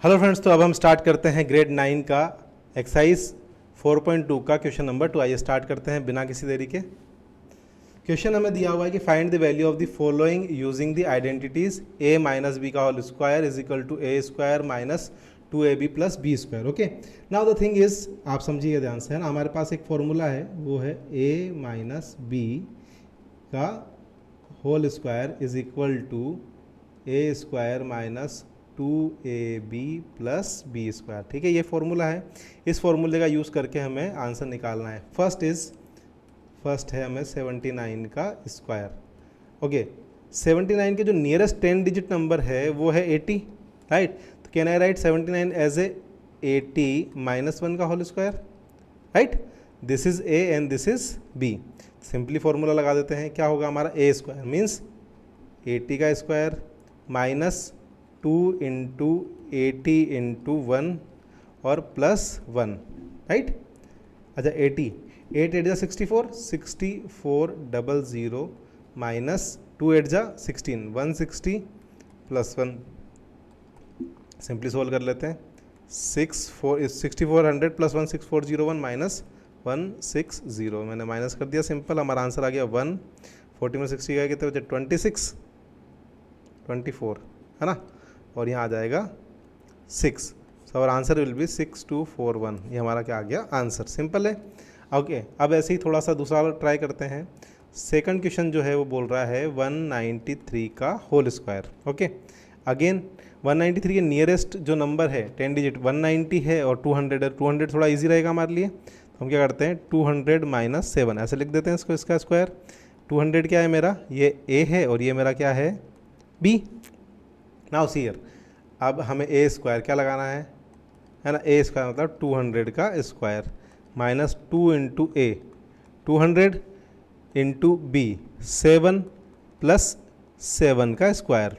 Hello friends, तो अब हम स्टार्ट करते हैं ग्रेड 9 का एक्सरसाइज 4.2 का क्वेश्चन नंबर 2। आइए स्टार्ट करते हैं बिना किसी देरी के। क्वेश्चन हमें दिया हुआ है कि find the value of the following using the identities a minus B का whole square is equal to a square minus 2ab plus B square. Okay, now the thing is, आप समझिए ध्यान से, है ना, हमारे पास एक फॉर्मूला है, वो है a माइनस बी का whole square is equal to a square minus 2ab plus B square. ठीक है, ये फॉर्मूला है। इस फॉर्मूले का यूज़ करके हमें आंसर निकालना है। फर्स्ट है हमें 79 का स्क्वायर। ओके, 79 के जो नियरेस्ट 10 डिजिट नंबर है वो है 80, राइट। तो can I write 79 as a 80 minus 1 का whole square, right. This is a and this is b। Simply formula लगा देते हैं। क्या होगा हमारा a स्क्वायर मीन्स 80 का स्क्वायर माइनस 2 इंटू 80 इंटू 1 और प्लस 1, राइट। अच्छा, 80 8 8 जा 64 6400 माइनस 2 8 जा 16 160 प्लस 1। सिंपली सोल्व कर लेते हैं। 6400 प्लस 16401 माइनस 160। मैंने माइनस कर दिया, सिंपल। हमारा आंसर आ गया 1। 40 में 60 गया कितने बचे? 24, है ना, और यहाँ आ जाएगा 6। So our answer will be 6241। ये हमारा क्या आ गया? आंसर। सिंपल है। ओके, अब ऐसे ही थोड़ा सा दूसरा ट्राई करते हैं। सेकंड क्वेश्चन जो है वो बोल रहा है 193 का होल स्क्वायर। ओके, अगेन 193 के नियरेस्ट जो नंबर है 10 डिजिट 190 है और 200 है। 200 थोड़ा इजी रहेगा हमारे लिए, तो हम क्या करते हैं 200 माइनस 7 ऐसे लिख देते हैं इसको, इसका स्क्वायर। 200 क्या है मेरा? ये a है और ये मेरा क्या है? b। नाउ सी हियर, अब हमें a स्क्वायर क्या लगाना है ना। a स्क्वायर मतलब 200 का स्क्वायर माइनस 2 इंटू ए 200 इंटू बी 7 प्लस 7 का स्क्वायर।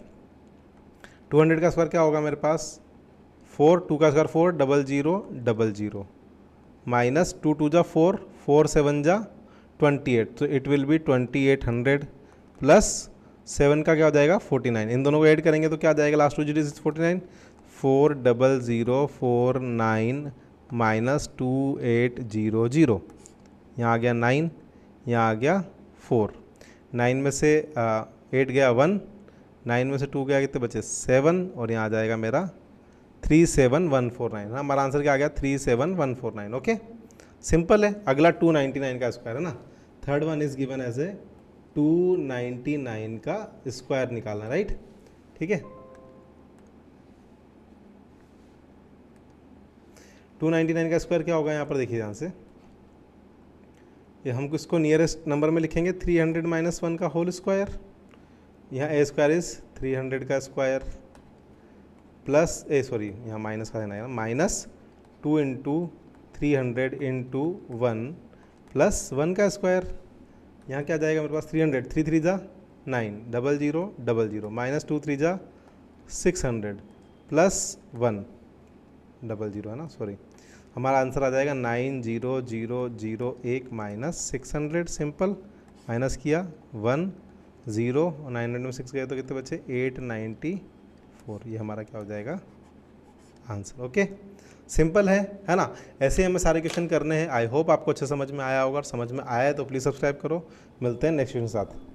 200 का स्क्वायर क्या होगा मेरे पास? 4, 2 का स्क्वायर 4 0000 माइनस 2 2 जा 4 4 7 जा 28, तो इट विल बी 2800 प्लस 7 का क्या हो जाएगा? 49। इन दोनों को ऐड करेंगे तो क्या आ जाएगा? Last 2 digit 49 40049 minus 2800। यहाँ आ गया 9, यहाँ आ गया 4। 9 में से 8 गया 1, 9 में से 2 गया कितने बचे? 7, और यहाँ आ जाएगा मेरा 37149। हाँ, हमारा आंसर क्या आ गया? 37149। ओके, सिंपल है। अगला 299 का स्क्वायर है ना। Third one is given as a 299 का स्क्वायर निकालना, राइट। ठीक है, 299 का स्क्वायर क्या होगा? यहाँ पर देखिए ध्यान से, ये हम इसको नियरेस्ट नंबर में लिखेंगे 300 माइनस 1 का होल स्क्वायर। यहाँ a स्क्वायर इज 300 का स्क्वायर प्लस यहाँ माइनस का लेना है, माइनस 2 इंटू 300 इंटू 1 प्लस 1 का स्क्वायर। यहाँ क्या जाएगा मेरे पास? 300 3 3 जा 9 0000 माइनस 2 3 जा 600 प्लस 1 00, है ना, सॉरी। हमारा आंसर आ जाएगा 90001 माइनस 600। सिंपल, माइनस किया 1 0 और 900 में 6 गए तो कितने बचे? 894। ये हमारा क्या हो जाएगा? आंसर। ओके, सिंपल है ना। ऐसे हमें सारे क्वेश्चन करने हैं। आई होप आपको अच्छे समझ में आया होगा। समझ में आया है तो प्लीज़ सब्सक्राइब करो। मिलते हैं नेक्स्ट क्वेश्चन के साथ।